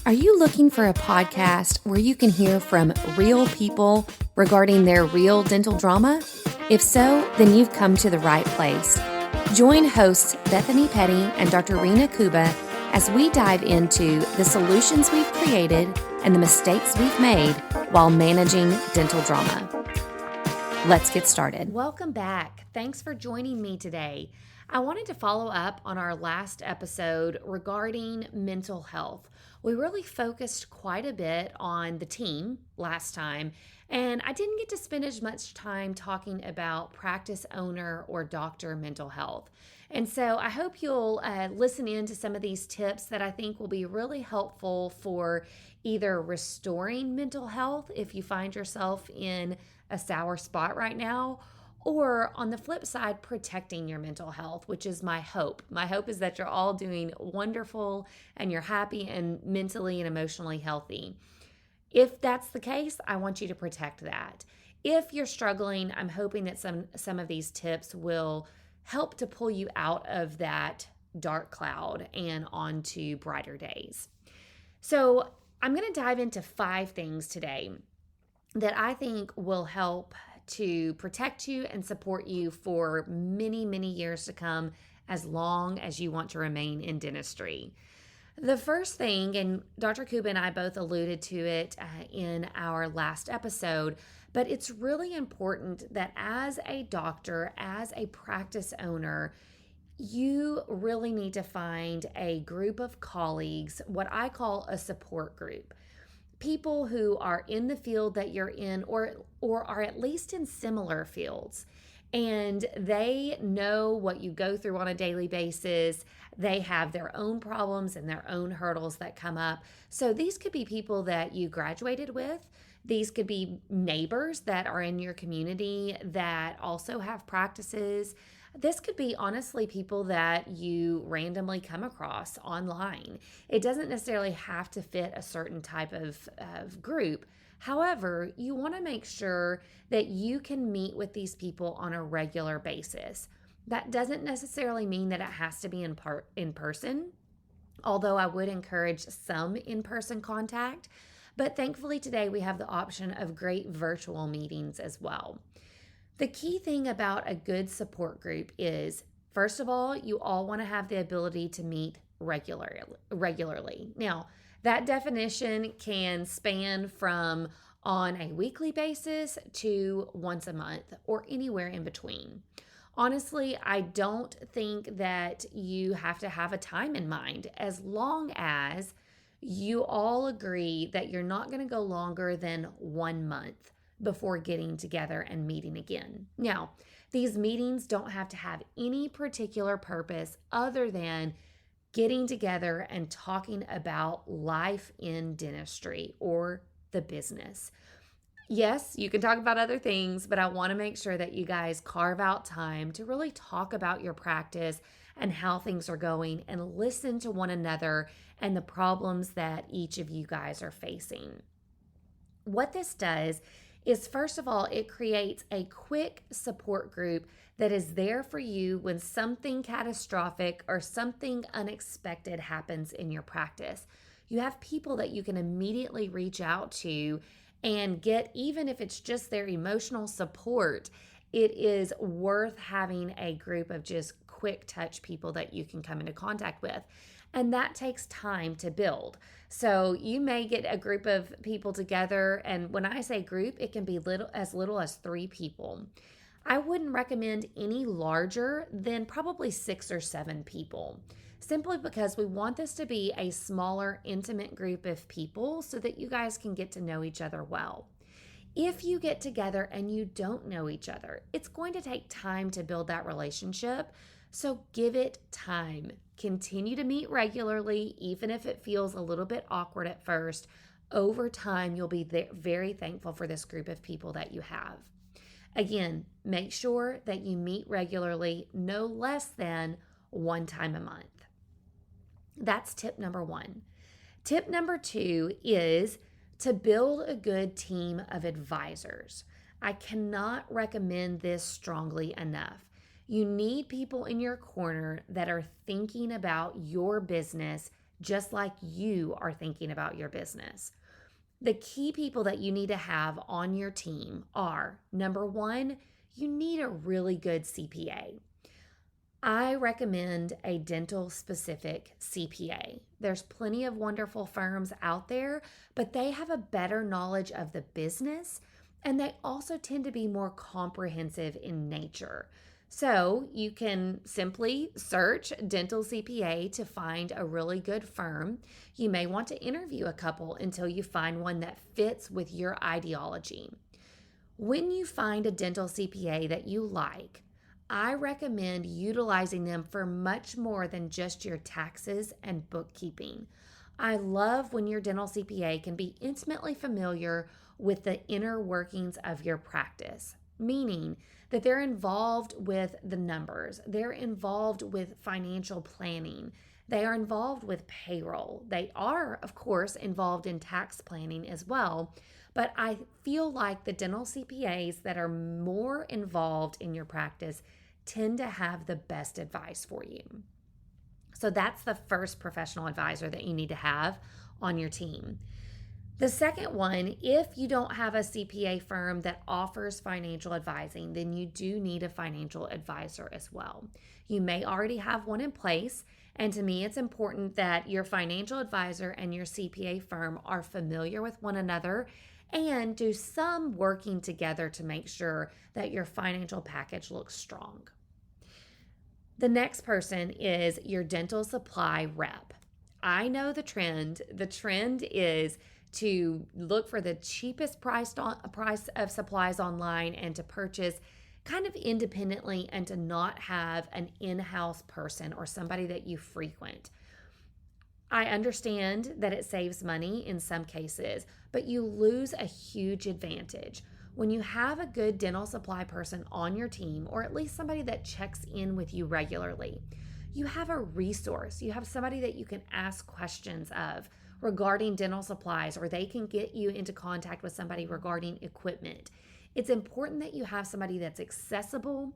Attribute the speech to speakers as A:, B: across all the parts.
A: Are you looking for a podcast where you can hear from real people regarding their real dental drama? If so, then you've come to the right place. Join hosts Bethany Petty and Dr. Rena Kuba as we dive into the solutions we've created and the mistakes we've made while managing dental drama. Let's get started. Welcome back. Thanks for joining me today. I wanted to follow up on our last episode regarding mental health. We really focused quite a bit on the team last time, and I didn't get to spend as much time talking about practice owner or doctor mental health. And so I hope you'll listen in to some of these tips that I think will be really helpful for either restoring mental health if you find yourself in a sour spot right now, or on the flip side, protecting your mental health, which is my hope. My hope is that you're all doing wonderful and you're happy and mentally and emotionally healthy. If that's the case, I want you to protect that. If you're struggling, I'm hoping that some of these tips will help to pull you out of that dark cloud and onto brighter days. So I'm going to dive into 5 things today that I think will help to protect you and support you for many, many years to come, as long as you want to remain in dentistry. The first thing, and Dr. Kuba and I both alluded to it in our last episode, but it's really important that as a doctor, as a practice owner, you really need to find a group of colleagues, what I call a support group. People who are in the field that you're in or are at least in similar fields, and they know what you go through on a daily basis. They have their own problems and their own hurdles that come up. So these could be people that you graduated with. These could be neighbors that are in your community that also have practices. This could be, honestly, people that you randomly come across online. It doesn't necessarily have to fit a certain type of group. However, you want to make sure that you can meet with these people on a regular basis. That doesn't necessarily mean that it has to be in person, although I would encourage some in-person contact. But thankfully today we have the option of great virtual meetings as well. The key thing about a good support group is, first of all, you all want to have the ability to meet regularly. Now, that definition can span from on a weekly basis to once a month or anywhere in between. Honestly, I don't think that you have to have a time in mind, as long as you all agree that you're not going to go longer than 1 month before getting together and meeting again. Now, these meetings don't have to have any particular purpose other than getting together and talking about life in dentistry or the business. Yes, you can talk about other things, but I want to make sure that you guys carve out time to really talk about your practice and how things are going and listen to one another and the problems that each of you guys are facing. What this does is, first of all, it creates a quick support group that is there for you when something catastrophic or something unexpected happens in your practice. You have people that you can immediately reach out to and get, even if it's just their emotional support. It is worth having a group of just quick touch people that you can come into contact with. And that takes time to build. So you may get a group of people together, and when I say group, it can be little as 3 people. I wouldn't recommend any larger than probably 6 or 7 people, simply because we want this to be a smaller, intimate group of people so that you guys can get to know each other well. If you get together and you don't know each other, it's going to take time to build that relationship. So give it time. Continue to meet regularly, even if it feels a little bit awkward at first. Over time, you'll be very thankful for this group of people that you have. Again, make sure that you meet regularly, no less than 1 time a month. That's tip number 1. Tip number 2 is to build a good team of advisors. I cannot recommend this strongly enough. You need people in your corner that are thinking about your business just like you are thinking about your business. The key people that you need to have on your team are, number one, you need a really good CPA. I recommend a dental specific CPA. There's plenty of wonderful firms out there, but they have a better knowledge of the business and they also tend to be more comprehensive in nature. So you can simply search dental CPA to find a really good firm. You may want to interview a couple until you find one that fits with your ideology. When you find a dental CPA that you like, I recommend utilizing them for much more than just your taxes and bookkeeping. I love when your dental CPA can be intimately familiar with the inner workings of your practice, meaning that they're involved with the numbers, they're involved with financial planning, they are involved with payroll. They are, of course, involved in tax planning as well. But I feel like the dental CPAs that are more involved in your practice tend to have the best advice for you. So that's the first professional advisor that you need to have on your team. The second one, if you don't have a CPA firm that offers financial advising, then you do need a financial advisor as well. You may already have one in place, and to me, it's important that your financial advisor and your CPA firm are familiar with one another and do some working together to make sure that your financial package looks strong. The next person is your dental supply rep. I know the trend. The trend is to look for the cheapest price of supplies online and to purchase kind of independently and to not have an in-house person or somebody that you frequent. I understand that it saves money in some cases, but you lose a huge advantage. When you have a good dental supply person on your team, or at least somebody that checks in with you regularly, you have a resource. You have somebody that you can ask questions of regarding dental supplies, or they can get you into contact with somebody regarding equipment. It's important that you have somebody that's accessible,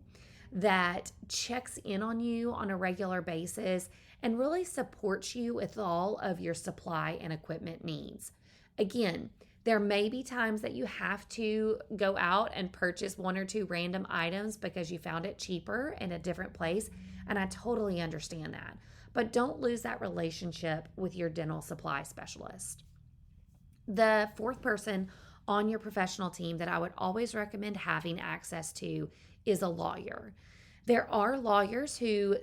A: that checks in on you on a regular basis, and really supports you with all of your supply and equipment needs. Again, there may be times that you have to go out and purchase one or two random items because you found it cheaper in a different place, and I totally understand that. But don't lose that relationship with your dental supply specialist. The fourth person on your professional team that I would always recommend having access to is a lawyer. There are lawyers who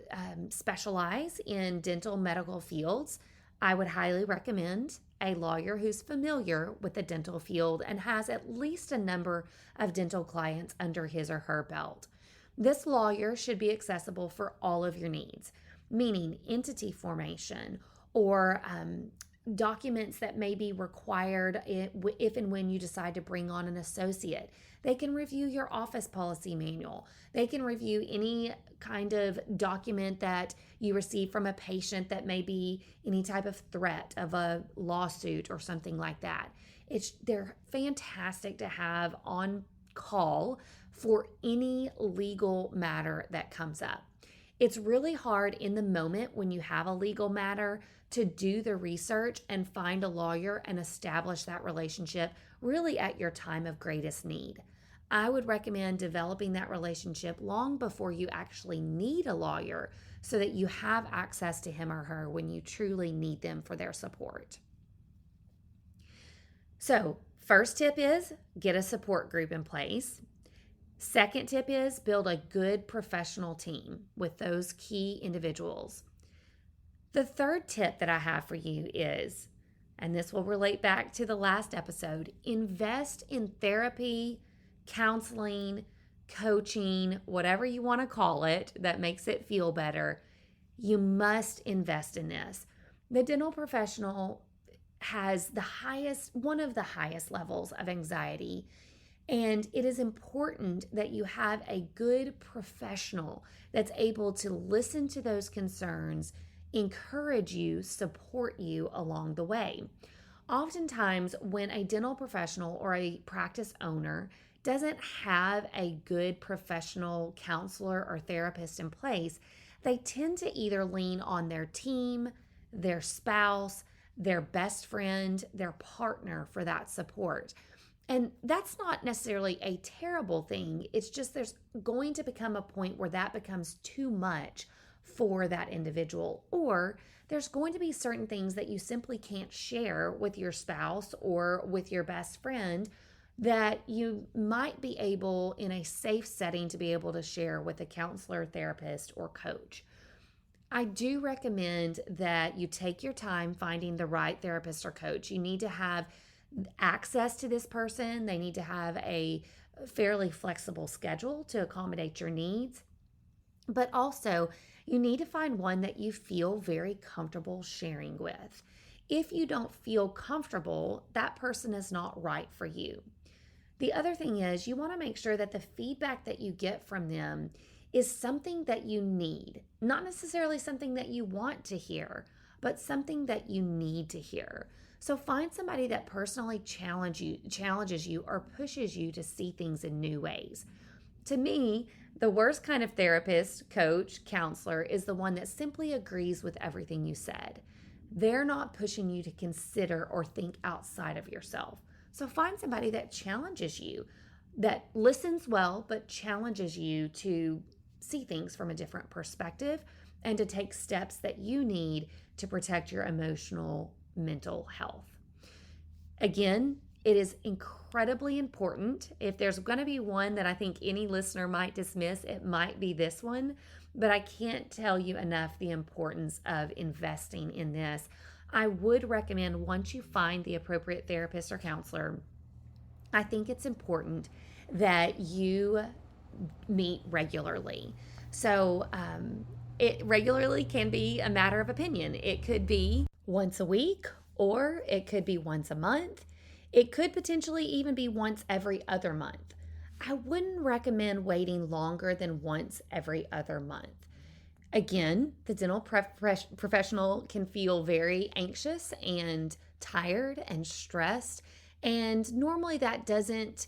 A: specialize in dental medical fields. I would highly recommend a lawyer who's familiar with the dental field and has at least a number of dental clients under his or her belt. This lawyer should be accessible for all of your needs, meaning entity formation or documents that may be required if and when you decide to bring on an associate. They can review your office policy manual. They can review any kind of document that you receive from a patient that may be any type of threat of a lawsuit or something like that. They're fantastic to have on call for any legal matter that comes up. It's really hard in the moment when you have a legal matter to do the research and find a lawyer and establish that relationship really at your time of greatest need. I would recommend developing that relationship long before you actually need a lawyer so that you have access to him or her when you truly need them for their support. So, first tip is get a support group in place. Second tip is build a good professional team with those key individuals. The third tip that I have for you is, and this will relate back to the last episode, invest in therapy, counseling, coaching, whatever you want to call it that makes it feel better. You must invest in this. The dental professional has one of the highest levels of anxiety. And it is important that you have a good professional that's able to listen to those concerns, encourage you, support you along the way. Oftentimes, when a dental professional or a practice owner doesn't have a good professional counselor or therapist in place, they tend to either lean on their team, their spouse, their best friend, their partner for that support. And that's not necessarily a terrible thing. It's just there's going to become a point where that becomes too much for that individual. Or there's going to be certain things that you simply can't share with your spouse or with your best friend that you might be able in a safe setting to be able to share with a counselor, therapist, or coach. I do recommend that you take your time finding the right therapist or coach. You need to have access to this person. They need to have a fairly flexible schedule to accommodate your needs. But also, you need to find one that you feel very comfortable sharing with. If you don't feel comfortable, that person is not right for you. The other thing is you want to make sure that the feedback that you get from them is something that you need, not necessarily something that you want to hear, but something that you need to hear. So find somebody that personally challenges you or pushes you to see things in new ways. To me, the worst kind of therapist, coach, counselor is the one that simply agrees with everything you said. They're not pushing you to consider or think outside of yourself. So find somebody that challenges you, that listens well, but challenges you to see things from a different perspective and to take steps that you need to protect your emotional, mental health. Again, it is incredibly important. If there's going to be one that I think any listener might dismiss, it might be this one, but I can't tell you enough the importance of investing in this. I would recommend once you find the appropriate therapist or counselor, I think it's important that you meet regularly. So it regularly can be a matter of opinion. It could be once a week, or it could be once a month. It could potentially even be once every other month. I wouldn't recommend waiting longer than once every other month. Again, the dental professional can feel very anxious and tired and stressed, and normally that doesn't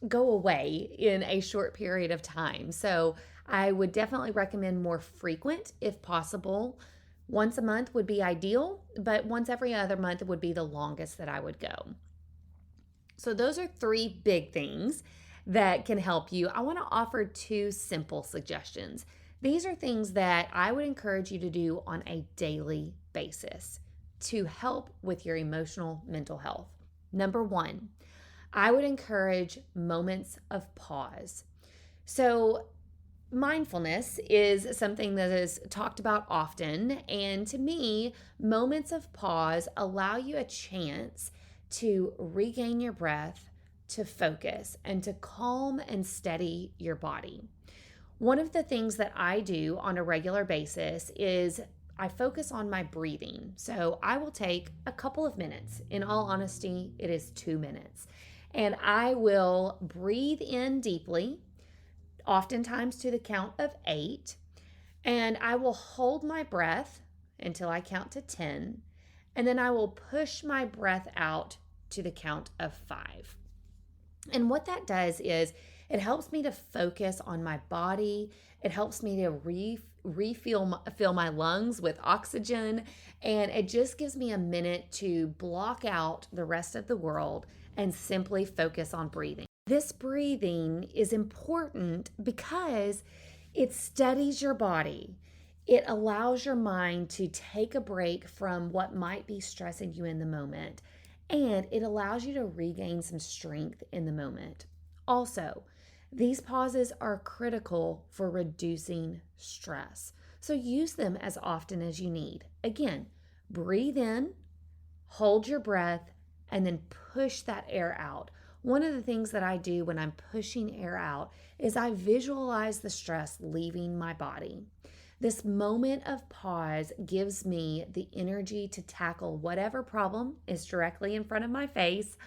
A: go away in a short period of time. So I would definitely recommend more frequent if possible. Once a month would be ideal, but once every other month would be the longest that I would go. So those are 3 big things that can help you. I want to offer 2 simple suggestions. These are things that I would encourage you to do on a daily basis to help with your emotional mental health. Number 1, I would encourage moments of pause. So mindfulness is something that is talked about often, and to me, moments of pause allow you a chance to regain your breath, to focus, and to calm and steady your body. One of the things that I do on a regular basis is I focus on my breathing. So I will take a couple of minutes. In all honesty, it is 2 minutes. And I will breathe in deeply, oftentimes to the count of 8. And I will hold my breath until I count to 10. And then I will push my breath out to the count of 5. And what that does is it helps me to focus on my body. It helps me to fill my lungs with oxygen. And it just gives me a minute to block out the rest of the world and simply focus on breathing. This breathing is important because it steadies your body. It allows your mind to take a break from what might be stressing you in the moment. And it allows you to regain some strength in the moment. Also, these pauses are critical for reducing stress. So use them as often as you need. Again, breathe in, hold your breath, and then push that air out. One of the things that I do when I'm pushing air out is I visualize the stress leaving my body. This moment of pause gives me the energy to tackle whatever problem is directly in front of my face,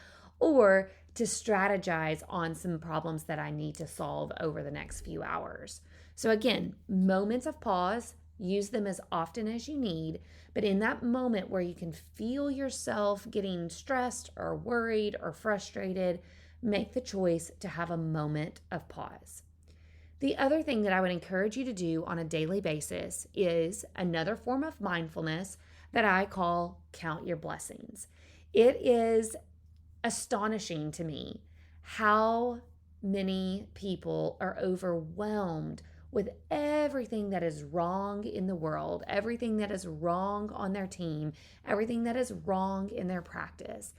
A: or to strategize on some problems that I need to solve over the next few hours. So again, moments of pause, use them as often as you need, but in that moment where you can feel yourself getting stressed or worried or frustrated, make the choice to have a moment of pause. The other thing that I would encourage you to do on a daily basis is another form of mindfulness that I call count your blessings. It is astonishing to me how many people are overwhelmed with everything that is wrong in the world, everything that is wrong on their team, everything that is wrong in their practice.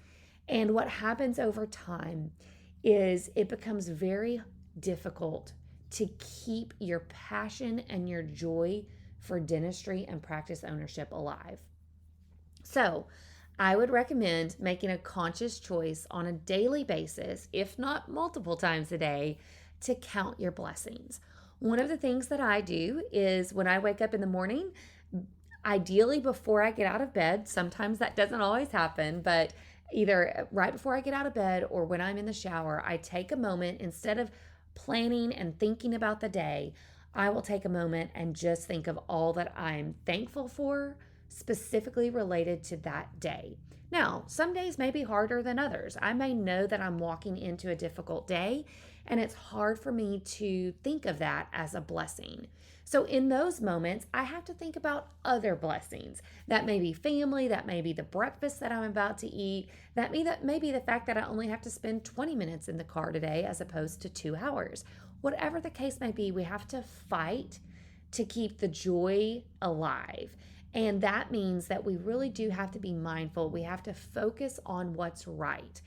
A: And what happens over time is it becomes very difficult to keep your passion and your joy for dentistry and practice ownership alive. So, I would recommend making a conscious choice on a daily basis, if not multiple times a day, to count your blessings. One of the things that I do is when I wake up in the morning, ideally before I get out of bed, sometimes that doesn't always happen, but either right before I get out of bed or when I'm in the shower, I take a moment. Instead of planning and thinking about the day, I will take a moment and just think of all that I'm thankful for, specifically related to that day. Now, some days may be harder than others. I may know that I'm walking into a difficult day, and it's hard for me to think of that as a blessing. So in those moments, I have to think about other blessings. That may be family, that may be the breakfast that I'm about to eat, that may be the fact that I only have to spend 20 minutes in the car today as opposed to 2 hours. Whatever the case may be, we have to fight to keep the joy alive. And that means that we really do have to be mindful. We have to focus on what's right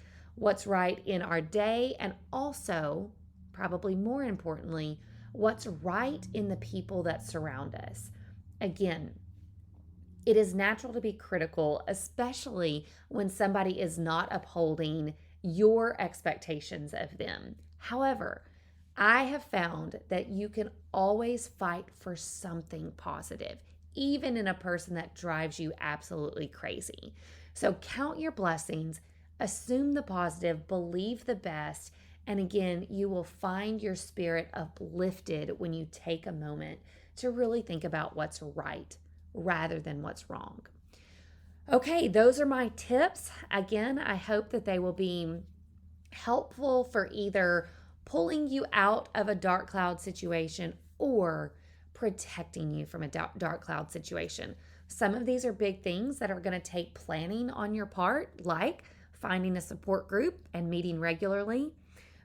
A: in our day, and also, probably more importantly, what's right in the people that surround us. Again, it is natural to be critical, especially when somebody is not upholding your expectations of them. However, I have found that you can always fight for something positive, even in a person that drives you absolutely crazy. So count your blessings, assume the positive, believe the best, and again, you will find your spirit uplifted when you take a moment to really think about what's right rather than what's wrong. Okay, those are my tips. Again, I hope that they will be helpful for either pulling you out of a dark cloud situation or protecting you from a dark cloud situation. Some of these are big things that are going to take planning on your part, like finding a support group and meeting regularly,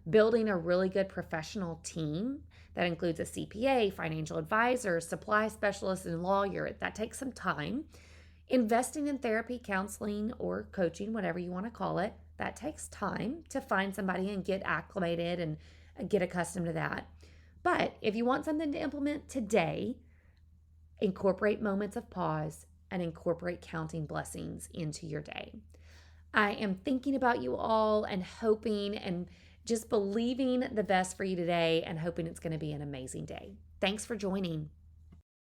A: building a really good professional team that includes a CPA, financial advisor, supply specialist, and lawyer. That takes some time. Investing in therapy, counseling, or coaching, whatever you want to call it, that takes time to find somebody and get acclimated and get accustomed to that. But if you want something to implement today, incorporate moments of pause and incorporate counting blessings into your day. I am thinking about you all and hoping and just believing the best for you today and hoping it's going to be an amazing day. Thanks for joining.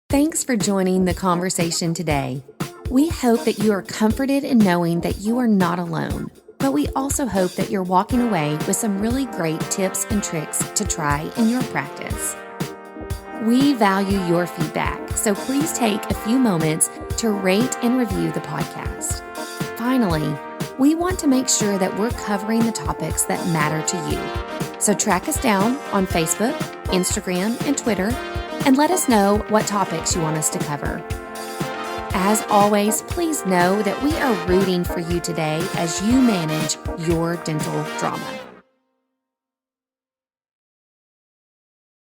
B: Thanks for joining the conversation today. We hope that you are comforted in knowing that you are not alone, but we also hope that you're walking away with some really great tips and tricks to try in your practice. We value your feedback, so please take a few moments to rate and review the podcast. Finally, we want to make sure that we're covering the topics that matter to you. So track us down on Facebook, Instagram, and Twitter, and let us know what topics you want us to cover. As always, please know that we are rooting for you today as you manage your dental drama.